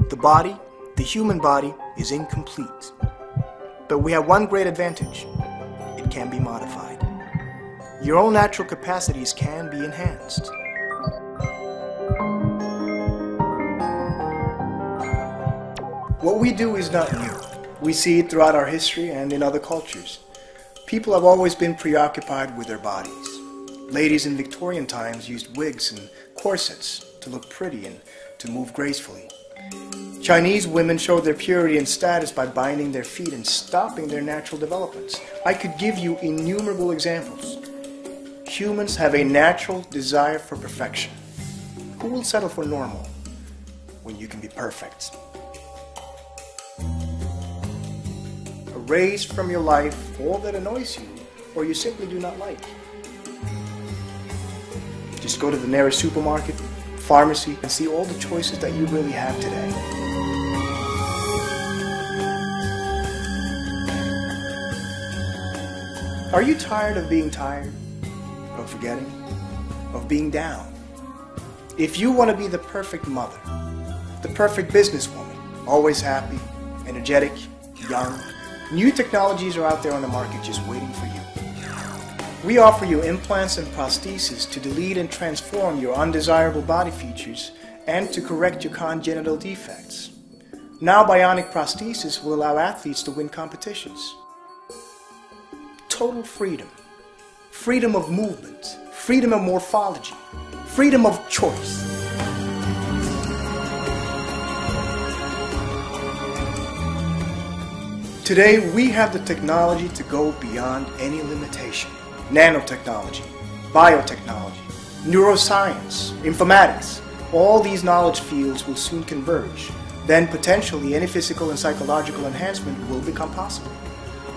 The body, the human body, is incomplete. But we have one great advantage. It can be modified. Your own natural capacities can be enhanced. What we do is not new. We see it throughout our history and in other cultures. People have always been preoccupied with their bodies. Ladies in Victorian times used wigs and corsets to look pretty and to move gracefully. Chinese women showed their purity and status by binding their feet and stopping their natural developments. I could give you innumerable examples. Humans have a natural desire for perfection. Who will settle for normal when you can be perfect? Erase from your life all that annoys you or you simply do not like. Just go to the nearest supermarket, pharmacy, and see all the choices that you really have today. Are you tired of being tired? Of forgetting? Of being down? If you want to be the perfect mother, the perfect businesswoman, always happy, energetic, young, new technologies are out there on the market just waiting for you. We offer you implants and prostheses to delete and transform your undesirable body features and to correct your congenital defects. Now bionic prostheses will allow athletes to win competitions. Total freedom. Freedom of movement. Freedom of morphology. Freedom of choice. Today we have the technology to go beyond any limitation. Nanotechnology, biotechnology, neuroscience, informatics, all these knowledge fields will soon converge. Then potentially any physical and psychological enhancement will become possible.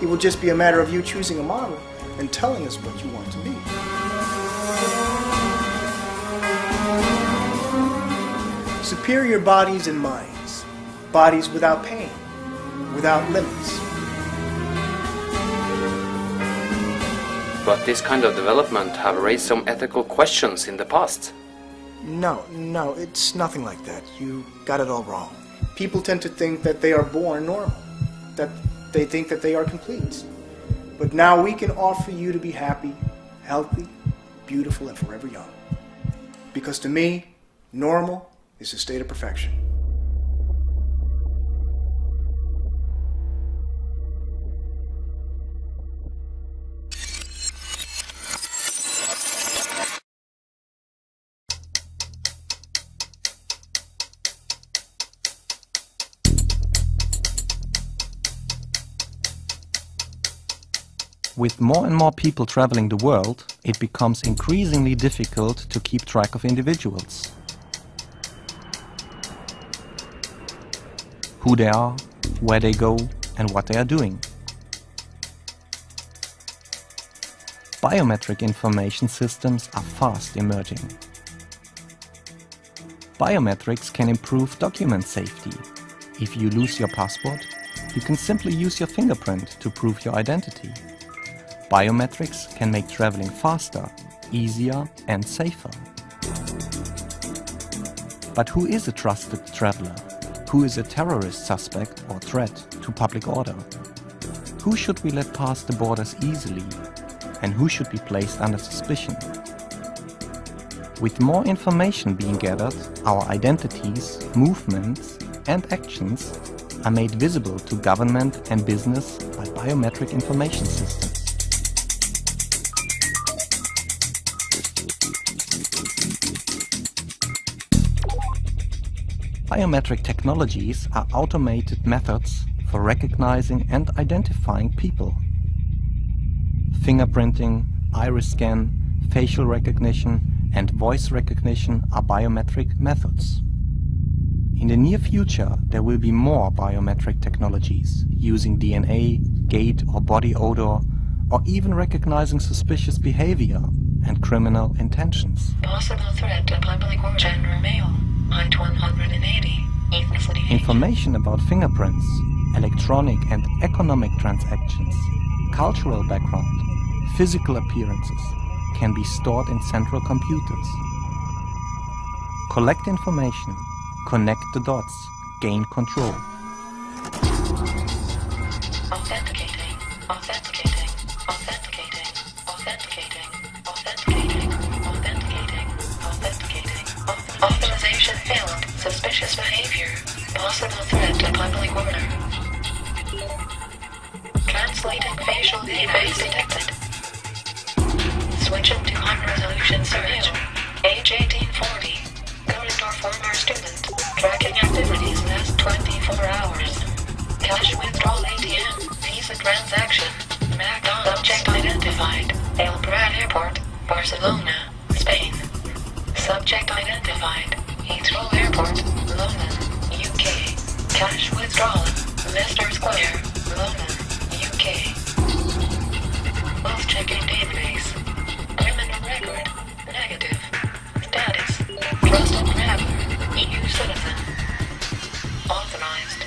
It will just be a matter of you choosing a model and telling us what you want to be. Superior bodies and minds, bodies without pain, without limits. But this kind of development have raised some ethical questions in the past. No, it's nothing like that. You got it all wrong. People tend to think that they are born normal, that they think that they are complete. But now we can offer you to be happy, healthy, beautiful, and forever young. Because to me, normal is a state of perfection. With more and more people traveling the world, it becomes increasingly difficult to keep track of individuals. Who they are, where they go, and what they are doing. Biometric information systems are fast emerging. Biometrics can improve document safety. If you lose your passport, you can simply use your fingerprint to prove your identity. Biometrics can make traveling faster, easier and safer. But who is a trusted traveler? Who is a terrorist suspect or threat to public order? Who should we let pass the borders easily? And who should be placed under suspicion? With more information being gathered, our identities, movements and actions are made visible to government and business by biometric information systems. Biometric technologies are automated methods for recognizing and identifying people. Fingerprinting, iris scan, facial recognition and voice recognition are biometric methods. In the near future, there will be more biometric technologies using DNA, gait or body odor, or even recognizing suspicious behavior and criminal intentions. Possible threat to public or gender male. Height 180. Ethnicity. Information about fingerprints, electronic and economic transactions, cultural background, physical appearances can be stored in central computers. Collect information, connect the dots, gain control. Authenticating, authenticating, authenticating, authenticating, authenticating, authenticating, authenticating. Authorization failed. Suspicious behavior. Possible threat to public order. Translating facial data is detected. Switching to high-resolution search. Age 1840. Current or former student. Tracking activities last 24 hours. Cash withdrawal ATM. Visa transaction. MacDon subject identified. El Prat Airport, Barcelona, Spain. Subject identified. Heathrow Airport, London, UK. Cash withdrawal. Leicester Square, London, UK. Pulse checking database. Criminal record. Negative. Status. Trusted traveler. EU citizen. Authorized.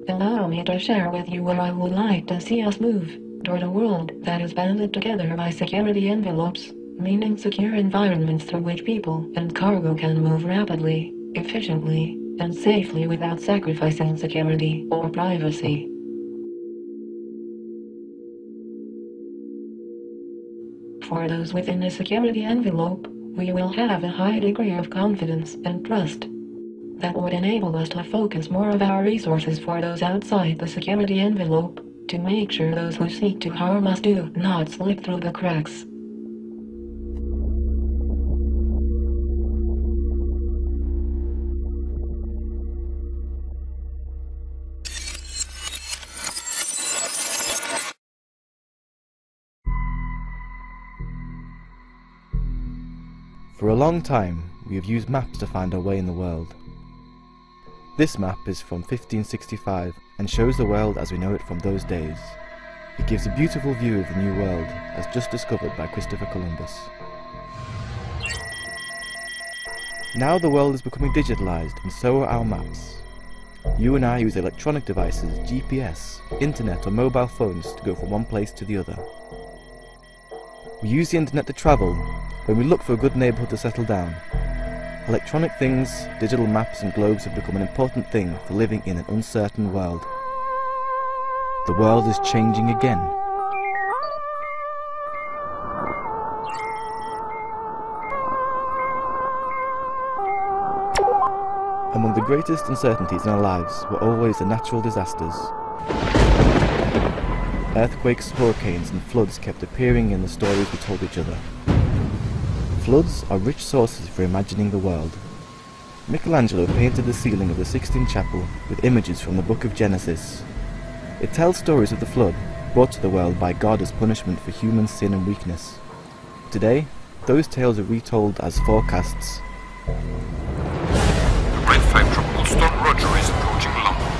Allow me to share with you where I would like to see us move, toward a world that is banded together by security envelopes, meaning secure environments through which people and cargo can move rapidly, efficiently, and safely without sacrificing security or privacy. For those within the security envelope, we will have a high degree of confidence and trust that would enable us to focus more of our resources for those outside the security envelope, to make sure those who seek to harm us do not slip through the cracks. For a long time, we have used maps to find our way in the world. This map is from 1565 and shows the world as we know it from those days. It gives a beautiful view of the New World, as just discovered by Christopher Columbus. Now the world is becoming digitalized, and so are our maps. You and I use electronic devices, GPS, internet or mobile phones to go from one place to the other. We use the internet to travel when we look for a good neighborhood to settle down. Electronic things, digital maps and globes have become an important thing for living in an uncertain world. The world is changing again. Among the greatest uncertainties in our lives were always the natural disasters. Earthquakes, hurricanes and floods kept appearing in the stories we told each other. Floods are rich sources for imagining the world. Michelangelo painted the ceiling of the Sixtine Chapel with images from the Book of Genesis. It tells stories of the flood, brought to the world by God as punishment for human sin and weakness. Today, those tales are retold as forecasts. Red 5 Tropical Storm Roger is approaching London.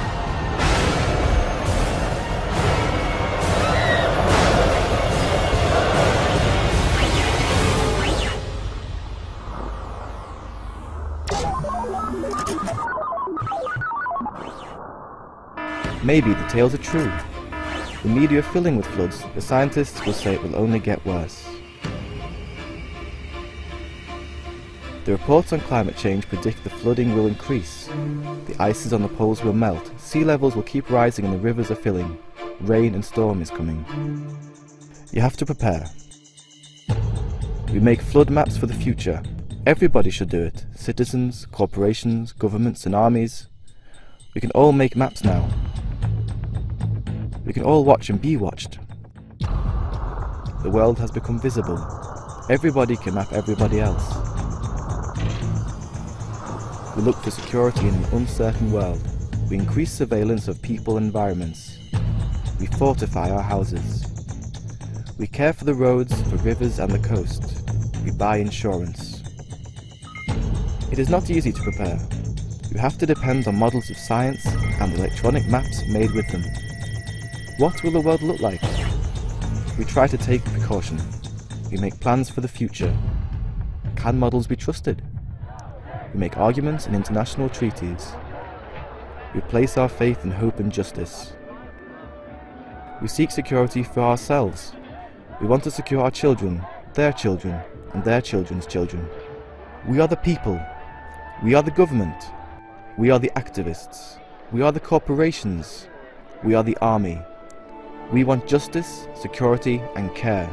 Maybe the tales are true. The media are filling with floods. The scientists will say it will only get worse. The reports on climate change predict the flooding will increase. The ices on the poles will melt. Sea levels will keep rising and the rivers are filling. Rain and storm is coming. You have to prepare. We make flood maps for the future. Everybody should do it. Citizens, corporations, governments and armies. We can all make maps now. We can all watch and be watched. The world has become visible. Everybody can map everybody else. We look for security in an uncertain world. We increase surveillance of people and environments. We fortify our houses. We care for the roads, the rivers and the coast. We buy insurance. It is not easy to prepare. You have to depend on models of science and the electronic maps made with them. What will the world look like? We try to take precaution. We make plans for the future. Can models be trusted? We make arguments in international treaties. We place our faith in hope and justice. We seek security for ourselves. We want to secure our children, their children, and their children's children. We are the people. We are the government. We are the activists. We are the corporations. We are the army. We want justice, security, and care.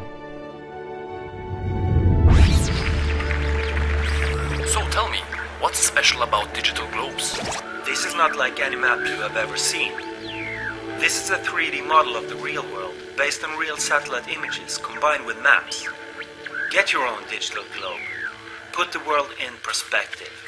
So tell me, what's special about digital globes? This is not like any map you have ever seen. This is a 3D model of the real world, based on real satellite images combined with maps. Get your own digital globe. Put the world in perspective.